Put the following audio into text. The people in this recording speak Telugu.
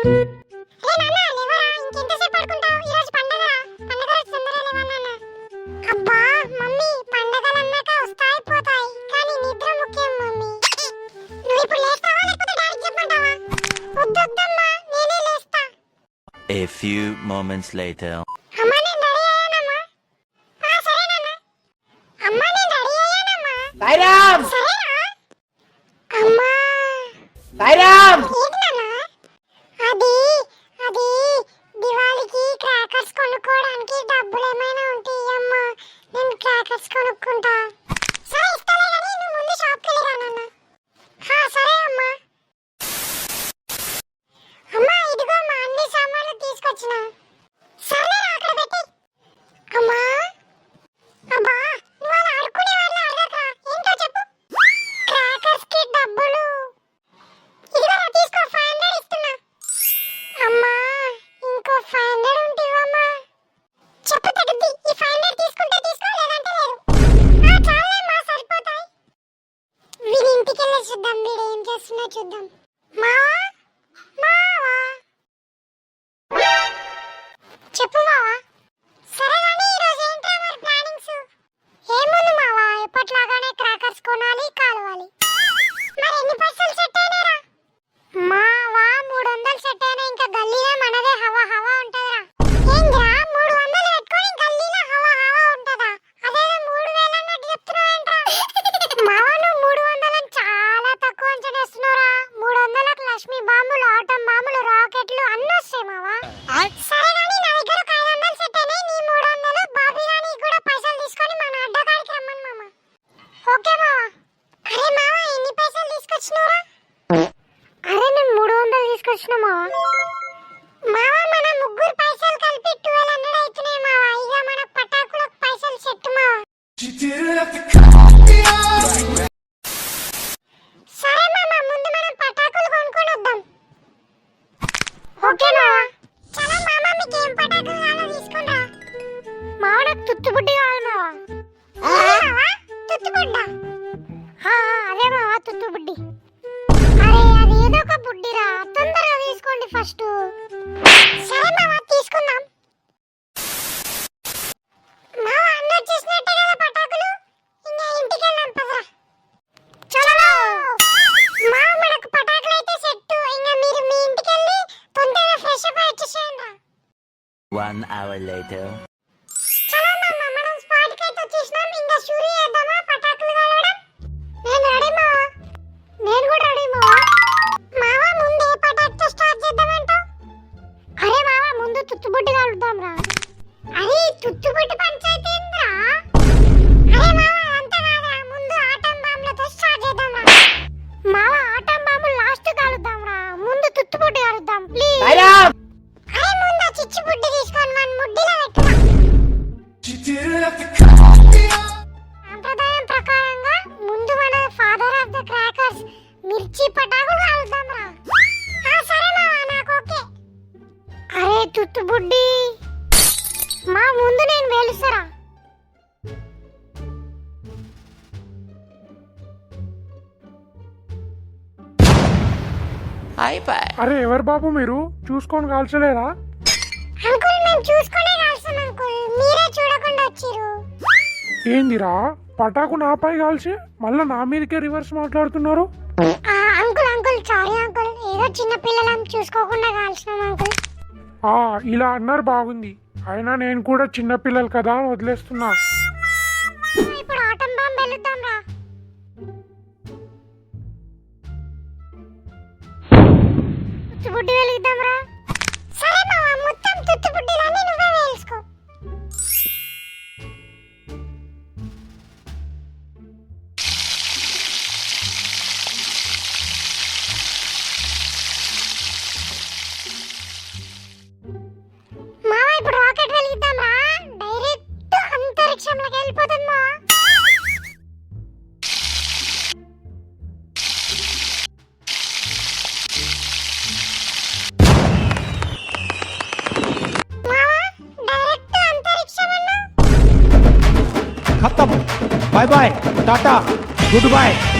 A few moments later. Sairam Sairam అది దివాళీకి క్రాకర్స్ కొనుక్కోవడానికి డబ్బులు ఏమైనా ఉంటే అమ్మా నేను క్రాకర్స్ కొనుక్కుంటా. సరే ఇస్తాలే గానీ నువ్వు ముందు షాప్కి వెళ్ళి రా నాన్న. సరే అమ్మా. అమ్మా ఇదిగో మా అన్ని సామాన్లు తీసుకొచ్చిన. సరే అక్కడ పెట్టి. అమ్మా అబ్బా నువ్వు అలా ఆడుకునే వాళ్ళ అడగరా ఏంటో చెప్పు. క్రాకర్స్ కి డబ్బులు ఇదిగో తీసుకో 500 ఇస్తున్నా. అమ్మా ఇంకో 500 ఉంటివమ్మా. చెప్పు తగ్గుద్ది. ఈ 500 తీసుకుంటే తీసుకో లేదంటే లేదు. చాలేమ్మా సరిపోతాయి. వీడి ఇంటికి వెళ్ళి చూద్దాం వీడు ఏం చేస్తున్నా చూద్దాం. మావా మావా చెప్పు మావా. సరే కానీ ఈరోజు ఏంట్రా మరి ప్లానింగ్స్? ఏముంది మావా ఎప్పట్లాగానే క్రాకర్స్ కొనాలి కాలవాలి. మరి ఎన్ని పైసలు సెట్ అయినారా? మావా 300 సెట్ అయినా ఇంకా గల్లీలో మనదే హవా హవా ఉంటదిరా. ఏంద్రా 300 పెట్టుకొని గల్లీలో హవా హవా ఉంటదా? అదేదో 3000 అన్నట్టు చెప్తున్నావేంట్రా? మావా నువ్వు 300 అని చాలా తక్కువ అంచనేస్తున్నావురా. 300లకు లక్ష్మీ బాంబులు ఆటం బాంబులు రాకెట్లు అన్నీ వస్తాయి మావా. సరే కానీ నా దగ్గర ఒక 500 సెట్ అయినాయి. నీ 300 బాబీ రాణి కూడా పైసలు తీసుకొని మన అడ్డకాడికి రమ్మని మామ. ఓకే మావా. అరే మావా ఎన్ని పైసలు తీసుకొచ్చినావురా? అరే నేను 300 తీసుకొచ్చినా మావా. మావా మన ముగ్గురు పైసలు కలిపి 1200 అవుతున్నాయి మావా. ఇక మన పటాకులకు పైసలు సెట్ మావా. సరే మామ ముందు మనం పటాకులు కొనుక్కొని వద్దాం. ఓకే మావా. చలో మామ మీకు ఏం పటాకులు కావాలో తీసుకొని రా. మావా నాకు తుత్తుబుడ్డి కావాలి మావా. మావా తుత్తుబుడ్డా? అదే మావా తుత్తుబుడ్డి. అరే అది ఏదో ఒక బుడ్డిరా తొందరగా తీసుకోండి ఫస్ట్. సరే మావా తీసుకుందాం. మావా అన్న వచ్చేసినట్టే కదా పటాకులు. ఇంకా ఇంటికి వెళ్ళాం పదరా. చలో మావా మనకు పటాకులు అయితే సెట్. ఇంకా మీరు మీ ఇంటికి వెళ్ళి తొందరగా ఫ్రెష్ అప్ వచ్చేసేయండి రా. 1 hour later. చలో మామ మనం స్పాట్ కి అయితే వచ్చేసినాం. ఇంకా షూరి చేద్దామా పటాకులు కాలవడం? నేను రెడీ మావా. నేను కూడా రెడీ మావా. మావా ముందు ఏ పటాకుతో స్టార్ట్ చేద్దామంటావ్? అరే మావా ముందు తుత్తుబుడ్డి కాలుద్దాం రా. అరే తుత్తుబుడ్డి పంచాయతీ ఏంద్రా? అరే మావా అంతా కాదురా ముందు ఆటం బాంబులతో స్టార్ట్ చేద్దాం రా. మావా ఆటం బాంబులు లాస్ట్ కాలుద్దాం రా. ముందు తుత్తుబుడ్డి కాలుద్దాం ప్లీజ్. సాయిరామ్ అరే ముందు చిచ్చు బుడ్డి తీసుకొని మన ముడ్డిలో పెట్టురా. సాంప్రదాయం ప్రకారంగా ముందు మన ఫాదర్ ఆఫ్ ద క్రాకర్స్ మిర్చి పటాకులు కాలుద్దాం రా. సరే మావా నాకు ఓకే. అరే తుత్తు బుడ్డి మా ముందు నేను వేలుస్తారా. అరే ఎవరు బాబు మీరు చూసుకొని కాల్చలేరా? అంకుల్ మేము చూసుకునే కాల్సాం అంకుల్. మీరే చూడకుండా వచ్చిరు. ఏందిరా పటాకు నాపై కాల్చి మళ్ళా నా మీదకే రివర్స్ మాట్లాడుతున్నారు? Uncle uncle sorry uncle. ఏదో చిన్న పిల్లలం చూసుకోకుండా కాల్చినాం అంకుల్. ఇలా అన్నారు బాగుంది. అయినా నేను కూడా చిన్న పిల్లలు కదా అని వదిలేస్తున్నా. ఇప్పుడు ఆటం బాంబు వెలుద్దాం రా. తుత్తుబుడ్డి వెలిగిద్దాం రా. సరే మావా మొత్తం తుత్తుబుడ్డిలన్నీ నువ్వే వేసుకో. మావా ఇప్పుడు రాకెట్ వెలిగిద్దాం రా. డైరెక్ట్ అంతరిక్షంలోకి వెళ్ళిపోతుంది మావా. खत्म bye bye tata good bye.